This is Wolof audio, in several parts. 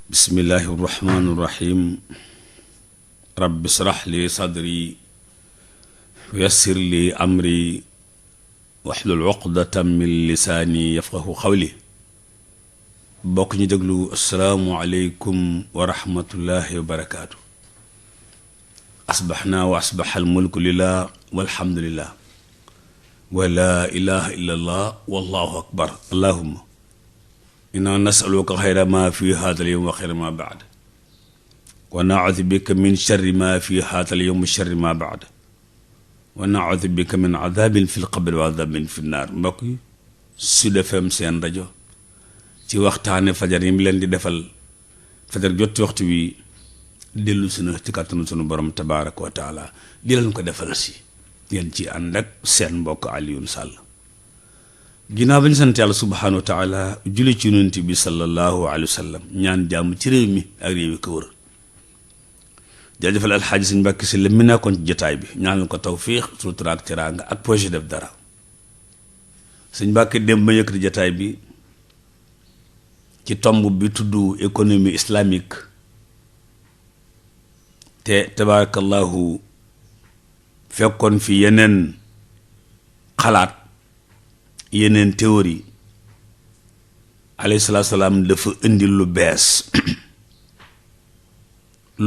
bismillahi irrahmani irrahim rabbi israh li sadri wa yassir li amri wahlul uqdatan min lisaani yafqahu qawli. bokk ñu déglu asalaamu aleykum wa rahmatullahi wa barakaatu. asbaxnaa wa asbaxa almulku lillah walhamdulillah wa laa ilaha illa allah wallahu akbar. allahumma inna nasaluka xayra ma fi haadal yowm wa xayra ma baad wa naudu bika min sharri ma fi haadal yowm wa sharri ma baad wa naudu bika min adabin fi lqabri wa adabin fi nnaar. mbokk yi Sud FM seen rajo ci waxtaane fajar yi mu leen di defal fajar jot ci waxtu wi dellu sunu ci kàttanu sunu borom tabaaraka wa taala di leen ko defal si ngeen ci ànd ak seen mbokk Alioune Sall. ginnaaw ba ñu sant yàlla subhaanahu wa taala julli ci yonent bi sallallahu alayhi wa sallam ñaan jàmm ci réew mi ak réew yi ko wër. jaajëfal alxaaji Sëñ Mbàkke si la mi nekkoon ci jotaay bi ñaanal ko tawfiix sutura ak teraanga ak projet def dara. Sëñ Mbàkke dem ba yëkkati jotaay bi ci tomb bi tudd économie islamique te tabaarakallahu fekkoon fi yeneen xalaat yeneen théorie. alayhi salaatu salaam dafa indi lu bees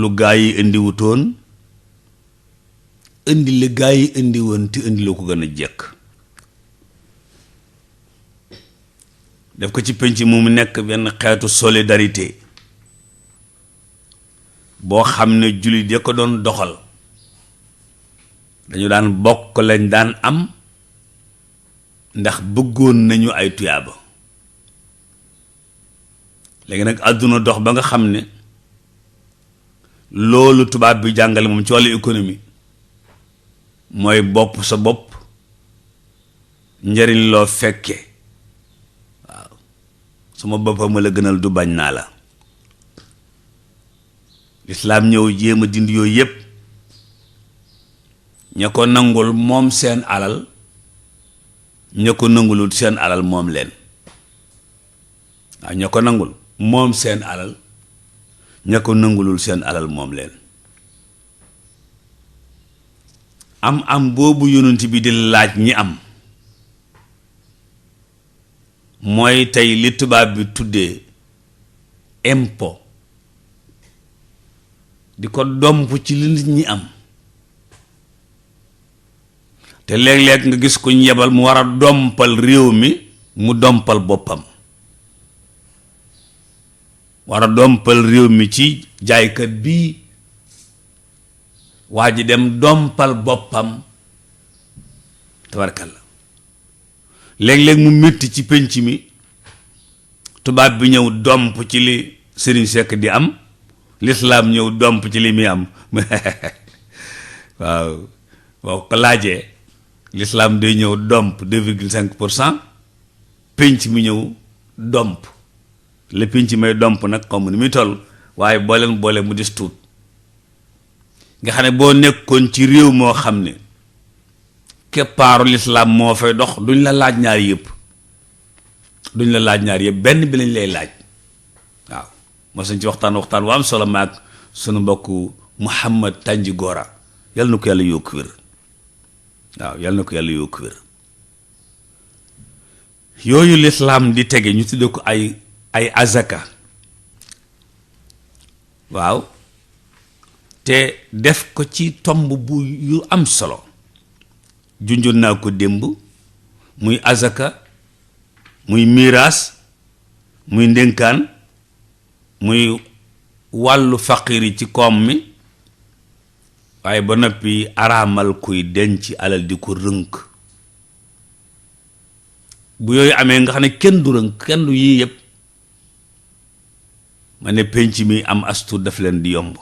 lu gaa yi indi wutoon indi li gaa yi indi woon te indi lu ko gën a jekk def ko ci penc mu nekk benn xeetu solidarité boo xam ne jullit ya ko doon doxal dañu daan bokk lañ daan am ndax bëggoon nañu ay tuyaaba. léegi nag àdduna dox ba nga xam ne loolu tubaab bi jàngale moom ci wàllu économie mooy bopp sa bopp njëriñ loo fekke waaw suma boppam ma la gënal du bañ naa la. lislaam ñëw jéem a dindi yooyu yépp ña ko nangul moom seen alal ña ko nangulul seen alal moom leen. waaw ña ko nangul moom seen alal ña ko nangulul seen alal moom leen. am boobu yonent bi di laaj ñi am mooy tey li tubaab bi tuddee impôt di ko domp ci li nit ñi am. te léeg-léeg nga gis ko njebal mu war a dompal réew mi mu dompal boppam. war a dompal réew mi ci jaaykat bii waa ji dem dompal boppam tabarkalla. léeg-léeg mu métti ci penc mi tubaab bi ñëw domp ci li Sëriñ Sekk di am lislaam ñëw domp ci li muy am waaw boo ko laajee lislaam day ñëw domp 2,5%, penc mi ñëw domp le penc may domp nag comme ni muy toll waaye boole mu des tuut. nga xam ne boo nekkoon ci réew moo xam ne keppaaru lislaam moo fay dox duñ la laaj ñaar yëpp benn bi lañ lay laaj. waaw moo sañ ci waxtaan wu am solo maag sunu mbokku Muhammad Tànji Gora yal na ko yàlla yokk wér. waaw yal na ko yàlla yokk wér. yooyu lislaam di tege ñu tudde ko ay azaka. waaw te def ko ci tomb bu yu am solo junjoon naa ko démb muy azaka muy miraas muy ndénkaan muy wàllu faqir yi ci koom mi waaye ba noppi araamal kuy denc alal di ko rënk. bu yooyu amee nga xam ne kenn du rënk kenn du yii yëpp ma ne penc mi am astu daf leen di yomb.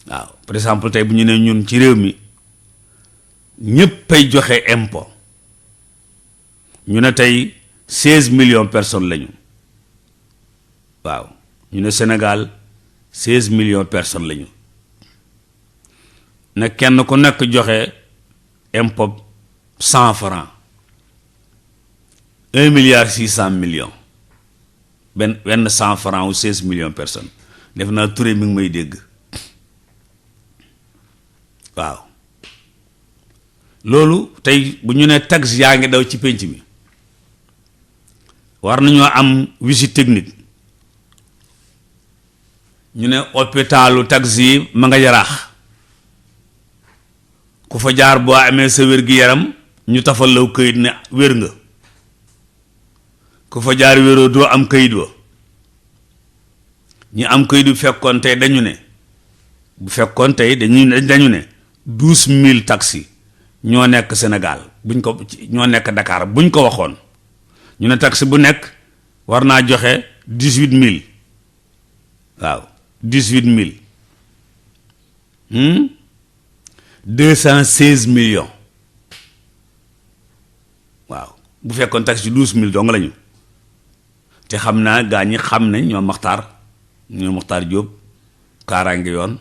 waaw par exemple tey bu ñu ne ñun ci réew mi ñëppay joxe impôt ñu ne tey 16 millions personnes lañu. waaw ñu ne Sénégal 16 millions personnes lañu. ne kenn ku nekk joxe impôt 100 francs 1,6 milliard benn 100 francs ou 16 millions de personnes def naa Touré mi ngi may dégg waaw loolu tey bu ñu ne taxe yaa ngi daw ci pénc mi war nañoo am visite technique ñu ne hôpitalu taxe yi ma nga Yaraax ku fa jaar boo amee sa wér-gi-yaram ñu tafal law këyit ne wér nga ku fa jaar wéroo doo am këyit wa ñi am këyit bu fekkoon tey dañu ne dañu ne 12 000 taxi ñoo nekk Sénégal buñ ko ñoo nekk Dakar buñ ko waxoon ñu ne taxi bu nekk war naa joxe 18 000 waaw 18 000 216 millions waaw bu fekkoon taxi 12 000 dong lañu te xam naa gaa ñi xam nañ ñoo Maxtaar Jóob kaaraange yoon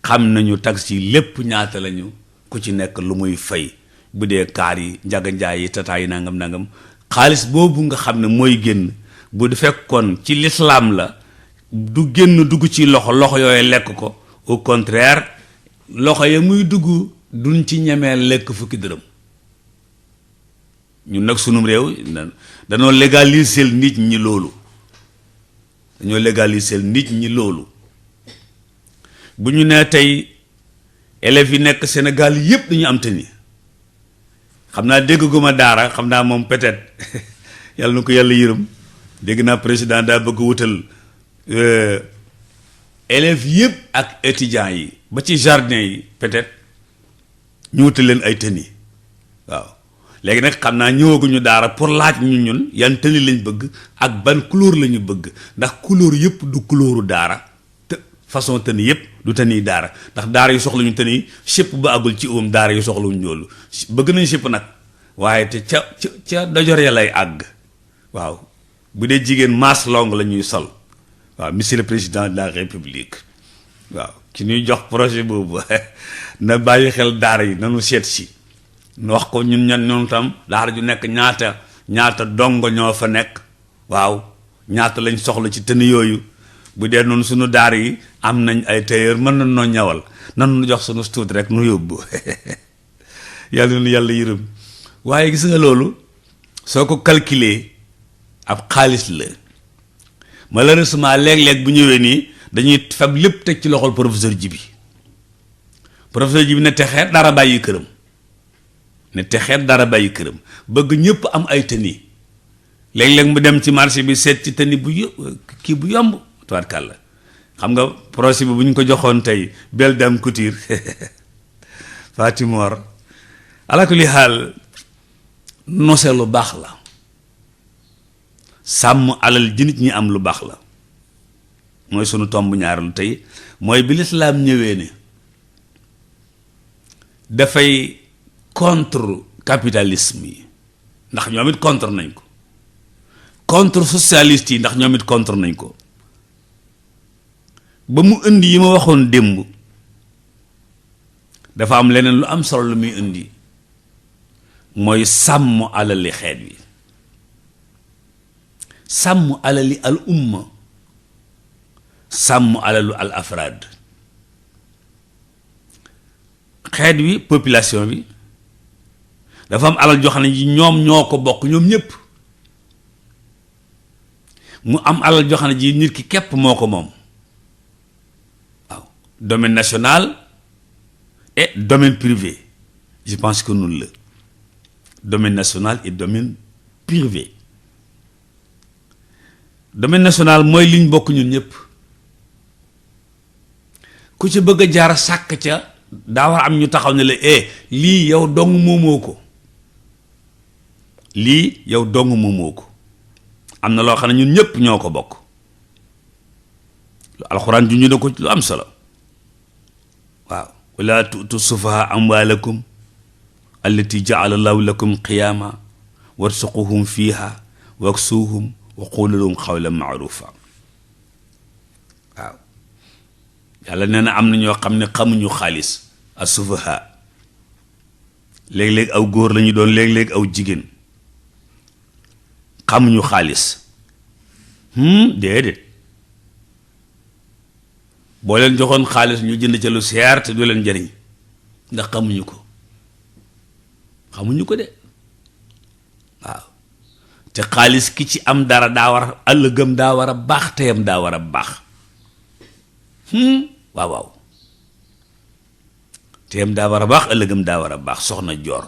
xam nañu taxi lépp ñaata lañu ku ci nekk lu muy fay bu dee kaar yi njaga njaay yi tataay yi nangam xaalis boobu nga xam ne mooy génn bu du fekkoon ci lislaam la du génn dugg ci loxo yooyu lekk ko au contraire loxo ya muy dugg duñ ci ñemee lekk fukki dërëm ñun nag sunum réew dañoo légaliser nit ñi loolu bu ñu nee tey élèves yi nekk Sénégal yépp dañu am tenue xam naa dégg guma daara xam naa moom peut-être yàlla na ko yàlla yërëm dégg naa président daa bëgg wutal élèves yépp ak étudiants yi ba ci jardin yi peut-être ñu wutal leen ay tenue waaw léegi nag xam naa ñëwaguñu daara pour laaj ñun yan tenue lañ bëgg ak ban couleur la ñu bëgg ndax couleur yépp du couleuru daara te façon tenue yépp du tenue daara ndax daara yu soxla ñu tenue sépp ba àggul ci oom daara yu soxlawuñ loolu bëgg nañ sépp nag waaye te ca dojor ya lay àgg waaw bu dee jigéen masse longue la ñuy sol waaw monsieur le président de la république waaw ki ñuy jox projet boobu na bàyyi xel daara yi nanu seet si nu wax ko ñun tam daara ju nekk ñaata dongo ñoo fa nekk waaw ñaata lañ soxla ci tenue yooyu bu dee noonu suñu daara yi am nañ ay tailleur mën na noo ñawal nan nu jox suñu tuut rek nu yóbbu yàlla nu yàlla yërëm waaye gis nga loolu soo ko calculer ab xaalis la malheureusement léeg-léeg bu ñëwee nii dañuy fab lépp teg ci loxol professeur Jibi ne texeet dara bàyyi këram bëgg ñëpp am ay tenue léeg-léeg mu dem ci marché bi seet ci tenue bu yomb tubaarkàlla xam nga projet bi bu ñu ko joxoon tey Belle Dame Couture Fatimor ala kulli xaal nose lu baax la sàmm alal ji nit ñi am lu baax la mooy sunu tomb ñaareelu tey mooy bi lislaam ñëwee ne dafay contre capitalisme yi ndax ñoom it contre nañ ko contre socialiste yi ndax ñoom it contre nañ ko ba mu indi yi ma waxoon démb dafa am leneen lu am solo lu muy indi mooy sàmm alali xeet wi sàmm alali al umma sàmm alalu al afraad xeet wi population bi dafa am alal joo xam ne ji ñoom ñoo ko bokk ñoom ñépp mu am alal joo xam ne ji nit ki képp moo ko moom waaw domaine national et domaine privé je pense que noonu la domaine national et domaine privé domaine national mooy liñ bokk ñun ñëpp ku ci bëgg a jaar sàkk ca daa war am ñu taxaw ne la lii yow dong moomoo ko lii yow dong moomoo ko am na loo xam ne ñun ñëpp ñoo ko bokk lu alxuraan ju ñu ne ko lu am solo waaw wala tu'tu sufaha amwaalakum allati ja'ala allahu lakum qiyaama warzuquhum fiha waksuuhum wa qulu lahum qawlan ma'rufa waaw yàlla nee na am na ñoo xam ne xamuñu xaalis as-sufaha léeg-léeg aw góor lañu doon léeg-léeg aw jigéen xamuñu xaalis déedéet boo leen joxoon xaalis ñu jënd ca lu seer te du leen jëriñ ndax xamuñu ko de waaw te xaalis ki ci am dara daa war a ëllëgam daa war a baax teyam daa war a baax waaw teyam daa war a baax ëllëgam daa war a baax soxna joor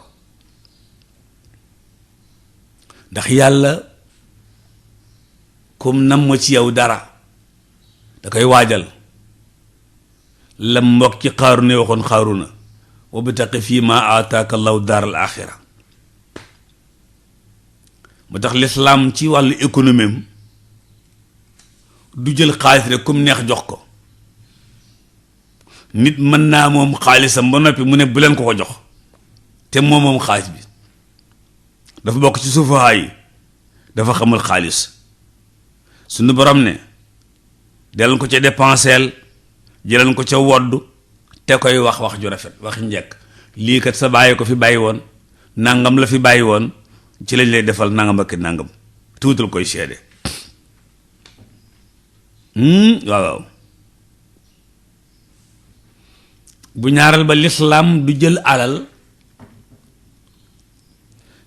ndax yàlla comme nam ma ci yow dara da koy waajal la mbokk ci Xaaruna waxoon Xaaruna wabtaqi fii ma aataaka allahu daar al axira moo tax lislaam ci wàllu économie du jël xaalis rek comme neex jox ko nit mën naa moom xaalisam ba noppi mu ne bu leen ko jox te moom xaalis bi dafa bokk ci suufahaa yi dafa xamul xaalis suñu borom ne delan ko ca dépenseel jëlan ko ca wodd te koy wax ju rafet wax njekk lii kat sa bàyyi ko fi bàyyi woon nangam la fi bàyyi woon ci lañ lay defal nangam ak nangam tuutal koy seede waaw bu ñaaral ba lislaam du jël alal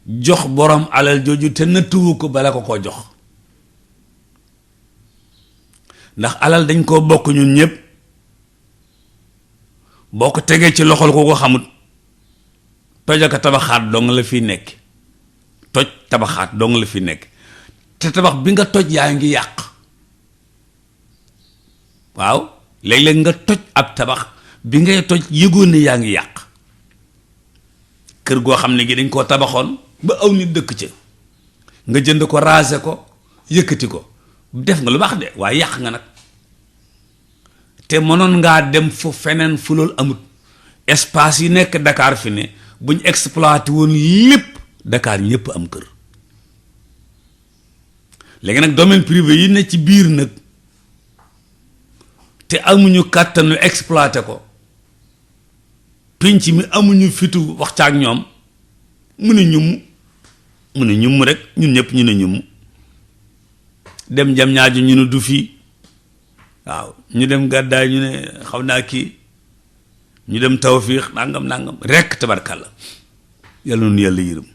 jox borom alal jooju te nattuwu ko bala ko jox ndax alal dañ koo bokk ñun ñëpp boo ko tegee ci loxol ko ko xamut toj ak tabaxaat dong la fi nekk toj tabaxaat dong la fi nekk te tabax bi nga toj yaa ngi yàq waaw léeg-léeg nga toj ab tabax bi ngay toj yëgoon ne yaa ngi yàq kër goo xam ne gi dañ koo tabaxoon ba aw nit dëkk ca nga jënd ko raser ko yëkkati ko def nga lu baax de waaye yàq nga nag te mënoon ngaa dem fu feneen fu loolu amut espace yi nekk Dakar fi ne buñ exploité woon lépp Dakar ñëpp am kër léegi nag domaine privé yi ne ci biir nag te amuñu kàttanu exploité ko pinc mi amuñu fitu wax ca ak ñoom mu ne ñum rek ñun ñëpp ñu ne ñum dem jam ñaaju ñu ne du fii waaw ñu dem gàddaay ñu ne xaw naa kii ñu dem tawfiix nangam rekk tabarkalla yàlla noonu yàlla yërëm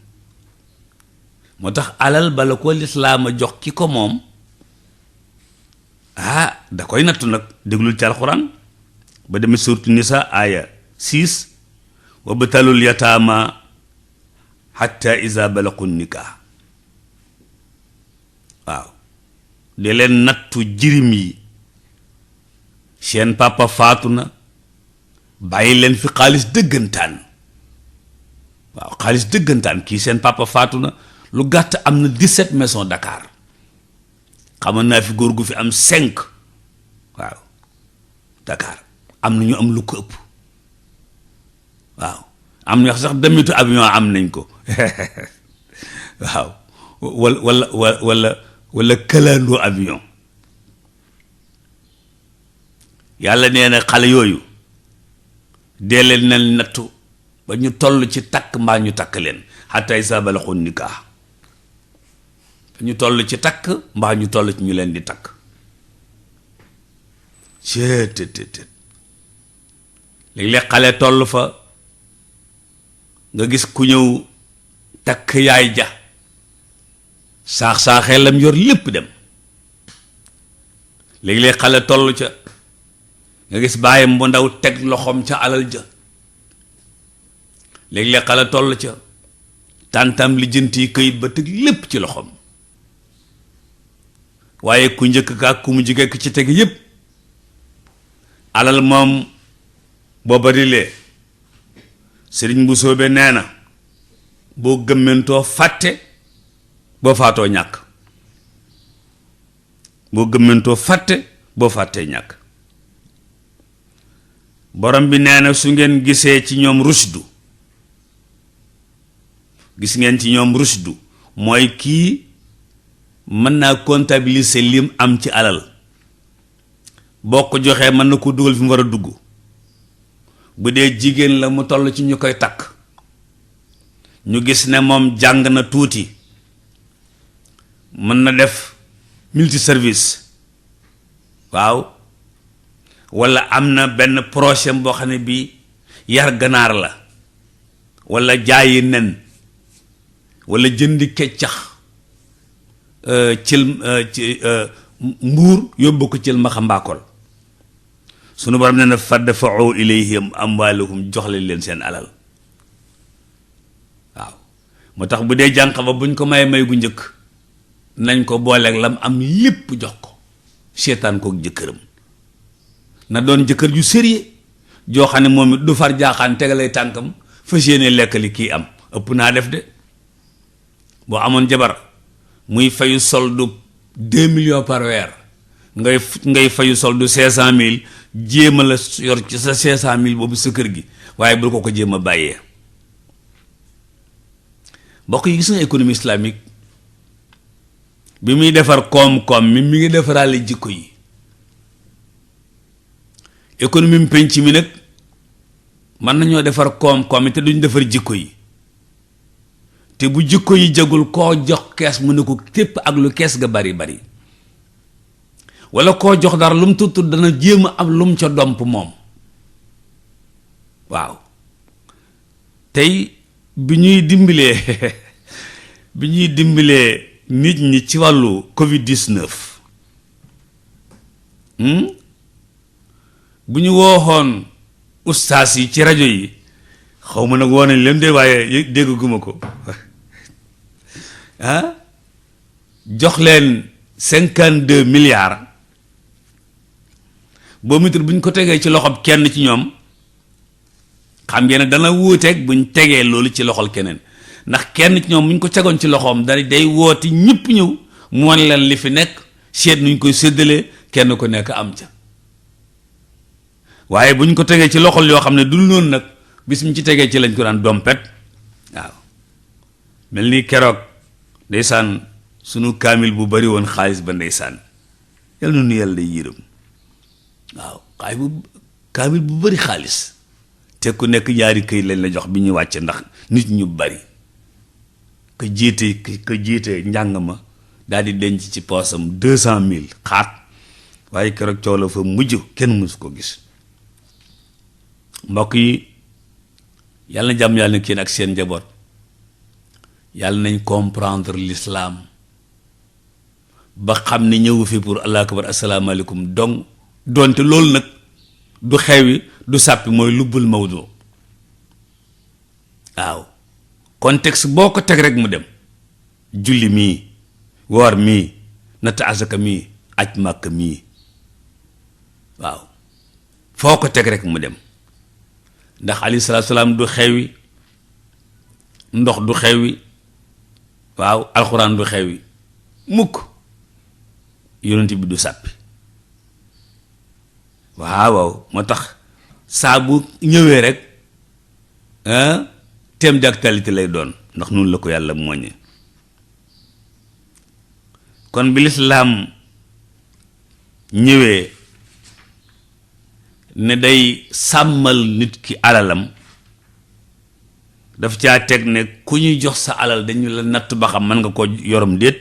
moo tax alal bala ko lislaam a jox ki ko moom da koy nattu nag déglul ci alxuraan ba demee suurtu nisa aaya 6 wa batalul yataama hatta iza balaqu nikaa waaw de leen nattu jirim yi seen papa faatu na bàyyi leen fi xaalis dëggantaan waaw xaalis dëggantaan kii seen papa faatu na lu gàtt am na 17 maisons Dakar xamoon naa fi góor gu fi am 5 waaw Dakar am na ñu am lu ko ëpp waaw am na sax demitu avion am nañ ko waaw wala këlandoo avion yàlla nee na xale yooyu dee leen na nattu ba ñu toll ci takk mbaa ñu takk leen hatta izaa balagu nikaah ba ñu toll ci takk mbaa ñu toll ci ñu leen di takk cettt léeg-léeg xale toll fa nga gis ku ñëw takk yaay ja saax-saaxee lam yor lépp dem léeg-léeg xale toll ca nga gis bàyyam bu ndaw teg loxoom ca alal ja léeg-léeg xale toll ca tàntam li jënti këyit ba teg lépp ci loxoom waaye ku njëkk ka ku mu jigéen ci teg yépp alal moom booba di lee sëriñ bu soobee nee na boo gëmmentoo fàtte boo faatoo ñàkk boo gëmmentoo fàtte boo fàttee ñàkk borom bi nee na su ngeen gisee ci ñoom rusdu gis ngeen ci ñoom rusdu mooy kii mën naa comptabiliser lim am ci alal boo ko joxee mën na ko dugal fi mu war a dugg bu dee jigéen la mu toll ci ñu koy takk ñu gis ne moom jàng na tuuti mën na def multi service waaw, walla am na benn projet boo xam ne bii yar ganaar la, walla jaayi nen, walla jëndi keccax ci mbuur yóbbu ko cil maxambaakol. sunu borom ne na fadfa'u ilayhim amwaalahum, jox leen seen alal. waaw moo tax bu dee jànq ba buñ ko may gu njëkk nañ ko booleeg lam am lépp jox ko, seetaan kook jëkkëram. na doon jëkkër ju sérieux joo xam ne moom it du far jaaxaan tegalay tànkam fas yéene lekk li kii am. ëpp naa def de. boo amoon jabar muy fayu soldu 2 millions par weer, ngay fayu soldu 500,000, jéem a la yor ci sa 500,000 boobu sa kër gi, waaye bul ko jéem a bàyyee. mbokk yi gis nga économie islamique bi muy defar koom-koom mi ngi defaraale jikko yi. économie mu penc mi nag mën nañoo defar koom-koom yi te duñ defar jikko yi, te bu jikko yi jagul koo jox kees mu ne ko tépp ak lu kees ga bari bari, walla koo jox dara lu mu tuut dana jéem a am lu mu ca domp moom. waaw tey bi ñuy dimbalee nit ñi ci wàllu Covid-19 bu ñu wooxoon ustaas yi ci rajo yi, xaw ma nag woo nañ leen de waaye dégguma ko jox leen 52 milliards boo mitur bu ñu ko tegee ci loxob kenn ci ñoom, xam ngeen ne dana wuuteeg bu ñu tegee loolu ci loxol keneen. ndax kenn ci ñoom bu ñu ko tegoon ci loxoom day wooti ñëpp ñëw mu wan leen li fi nekk, seet nuñ koy séddalee, kenn ko nekk am ca. waaye bu ñu ko tegee ci loxol yoo xam ne dul noonu nag, bis mu ci tegee ci lañ ko daan dompet. waaw mel ni keroog ndeysaan sunu kaamil bu bari woon xaalis ba ndeysaan, yal na nu yàlla day yërëm. waaw kaamil bu bari xaalis, te ku nekk ñaari këy lañ la jox bi ñuy wàcce ndax nit ñu bari. ka jiite njàng ma daal di denc ci poosam 200,000 xaat, waaye keroog coow la fa mujj kenn mësu ko gis. mbokk yi yàlla na jàmm yàlla na kenn ak seen njaboot, yàlla nañ comprendre l'islam ba xam ne ñëwu fi pour allah akbar asalaamaaleykum donc donte loolu nag du xewi du sàppi, mooy lubbul mawdu. waaw contexte boo ko teg rek mu dem. julli mii, woor mii, natt asaka mii, aj màkk mii, waaw foo ko teg rek mu dem. ndax alayhi salaatu salaam du xewi, ndox du xewi, waaw alxuraan du xewi mukk, yonent bi du sàppi. waaw moo tax saa bu ñëwee rek thème d'actualité lay doon, ndax noonu la ko yàlla mooñe. kon bi lislaam ñëwee ne day sàmmal nit ki alalam, daf caa teg ne ku ñuy jox sa alal dañu la natt ba xam mën nga ko yorom déet,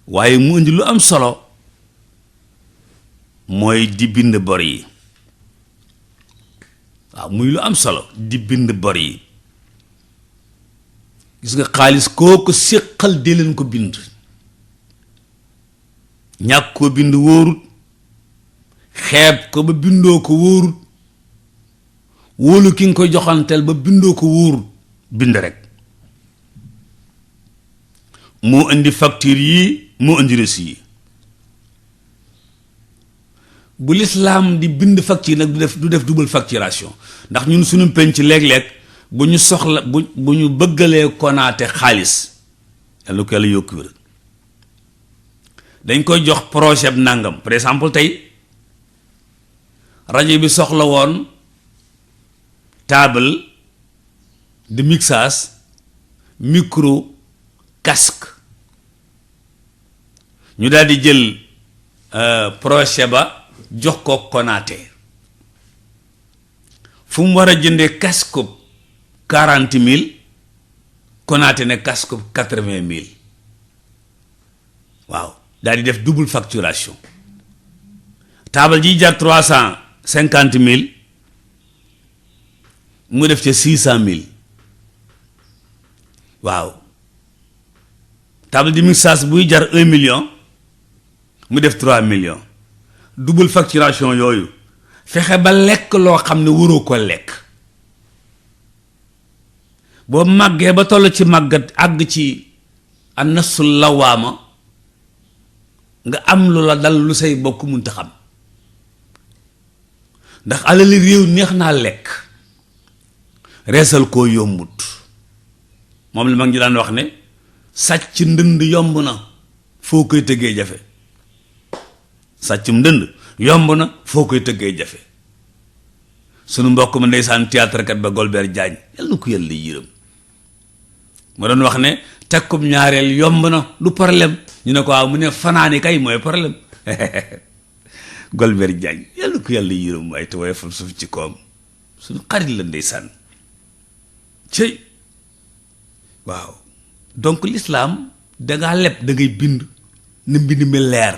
waaye mu indi lu am solo mooy di bind bor yi. waaw muy lu am solo di bind bor yi. gis nga xaalis koo ko séqal dee leen ko bind. ñàkk koo bind wóorut, xeeb ko ba bindoo ko wóorut, wóolu ki nga koy joxanteel ba bindoo ko wóorut. bind rek moo indi facture yi, moo indi reçu yi. bu lislaam di bind facture nag du def double facturation, ndax ñun suñu penc léeg-léeg bu ñu soxla bu ñu bëggalee konaate xaalis, yàlla ko yàlla yokku wér, dañ koy jox projet bu nàngam. par exemple tey rajo bi soxla woon table de mixage, micro, casque, ñu daal di jël projet ba jox ko konaate. fu mu war a jëndee casque 40,000, konaate ne casque 80,000. waaw daal di def double facturation taabal ji jar 350 000 mu def ca 600 000 waaw table de mixage buy jar 1 million mu def 3 millions double facturation yooyu fexe ba lekk loo xam ne waroo ko lekk boo màggee ba toll ci màggat àgg ci annasul lawaama nga am lu la dal lu say bokk munta xam ndax alali réew neex naa lekk reesal koo yombut moom la mag ñi daan wax ne sàcc ndënd yomb na foo koy tëggee jafe sàccum ndënd yomb na foo koy tëggee jafe sunu mbokk ma ndeysaan théâtre kat ba Golbert Diagne yal na ko yàlla yërëm ma doon wax ne tekkub ñaareel yomb na du problème ñu ne ko waaw mu ne fanaani kay mooy problème Golbert Diagne yal na ko yàlla yërëm waaye te waaye fam suuf ci koom suñu xarit la ndeysaan cëy waaw donc l'islam dangaa leb da ngay bind na mbind mi leer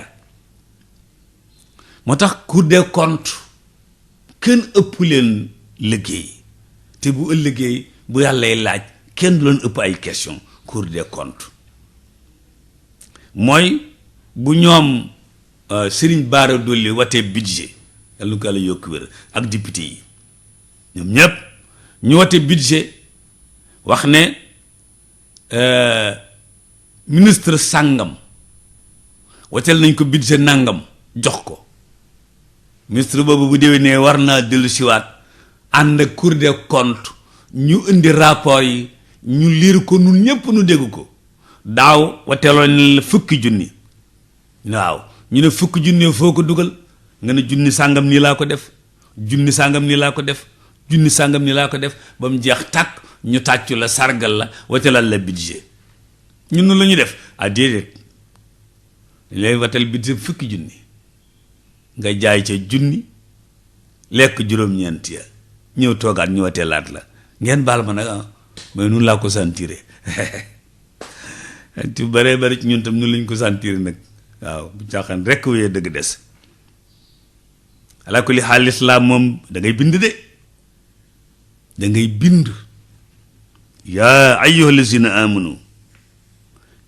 moo tax Cour des comptes kenn ëpp leen liggéey te bu ëllëgee bu yàllay laaj kenn du leen ëpp ay question Cour des comptes mooy bu ñoom Serigne Bara Dolly watee budget yàlla nu ko yàlla yokk wér ak député yi ñoom ñépp ñu wate budget wax ne ministre sàngam wateel nañ ko budget nàngam jox ko ministre boobu bu déwénee war naa dellu siwaat ànd ak Cour des comptes ñu indi rapport yi ñu liir ko nun ñépp nu dégg ko daaw wateeloon ne la 10,000 waaw ñu ne 10,000 foo ko dugal nga ne junni sàngam nii laa ko def junni sàngam nii laa ko def junni sàngam nii laa ko def ba mu jeex tàkk ñu tàccu la sargal la watelal la budget ñun noonu la ñuy def ah déedéet lay watal budget 10,000 nga jaay ca junni lekk juróom-ñeent ya ñëw toogaat ñu wateelaat la ngeen baal ma nag ah mais nun laa ko sentiré ci bare bari ci ñun tam nun lañ ko sentiré nag waaw bu caaxaan rekk wéyee dëgg des ala kulli xaal islaam moom da ngay bind de da ngay bind yaa ayyuha lazina amanu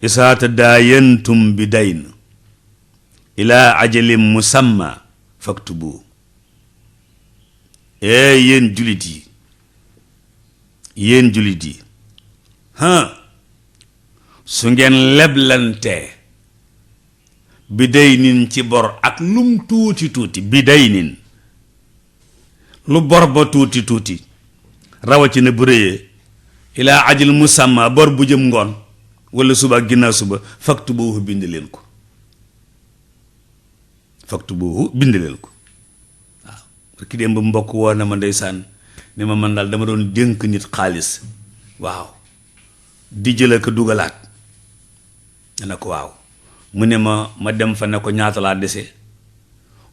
isaa tadaayantum bi dayn ilaa ajalin musamma faktubu yéen julit yi su ngeen leblantee bi daynin ci bor ak lum tuuti tuuti bi daynin lu bor ba tuuti tuuti rawatina bu rëyee ilaa ajal musamma bor bu jëm ngoon wala suba ak ginnaaw suba faktubuhu bind leen ko waaw ki dem ba mbokk woo na ma ndeysaan ne ma man daal dama doon dénk nit xaalis waaw di jël ko dugalaat ne ko waaw mu ne ma dem fa ne ko ñaata laa dese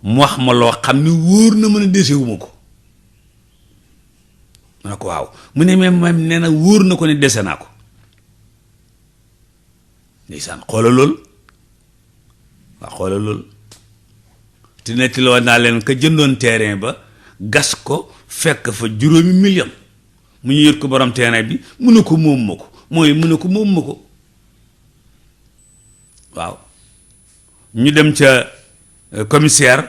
mu wax ma loo xam ni wóor na mën a desewuma ko ma ne ko waaw mu ne même nee na wóor na ko ne dese naa ko ndeysaan xoola loolu te nettiloo naa leen ka jëndoon terrain ba gas ko fekk fa 5 million mu ñu yët ko borom terrain bi mu ne ko moom ma ko waaw ñu dem ca commissaire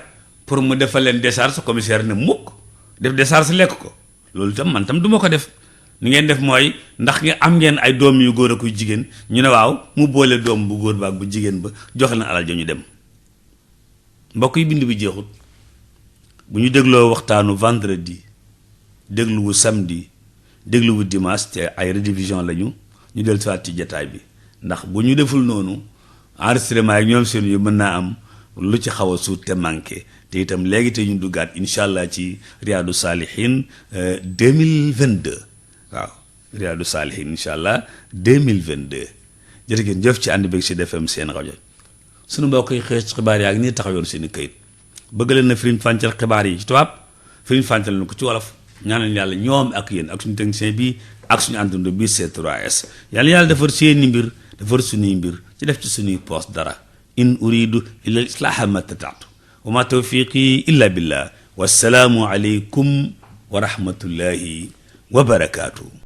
pour mu defal leen décharge commissaire ne mukk def décharge lekk ko loolu tam man tam duma ko def ni ngeen def mooy ndax nga am ngeen ay doom yu góor ak yu jigéen ñu ne waaw mu boole doom bu góor ba ak bu jigéen ba joxe leen alal ja ñu dem mbokk yi bind bi jeexut bu ñu dégloo waxtaanu vendredi dégluwu samedi dégluwu dimanche te ay rediffusion lañu ñu del siwaat ci jataay bi ndax bu ñu deful noonu enregistrement yi ñoom seen yu mën naa am lu ci xaw a suut te manqué te itam léegi te ñu duggaat incha allah ci Riyadou Salihine 2022 waaw Riyadou Salihine incha allah 2022 jërë ngeen jëf ci ànd beeg Sud FM seen rajo sunu mbokk yi xëy xibaar yaa ngi nii taxawoon seen i këyit bëgg leen na firiñ fàncal xibaar yi ci tubaab firiñ fàncal na ko ci wolof ñaanal yàlla ñoom ak yéen ak suñu technicien bi ak suñu àndandoo bi C3S yàlla defar seeni mbir defar suñuy mbir ci def ci suñuy poos dara in uridu illa al islaaha ma tataatu wa ma tawfiqi illa billah wassalaamu aleykum wa rahmatullahi wa barakaatuh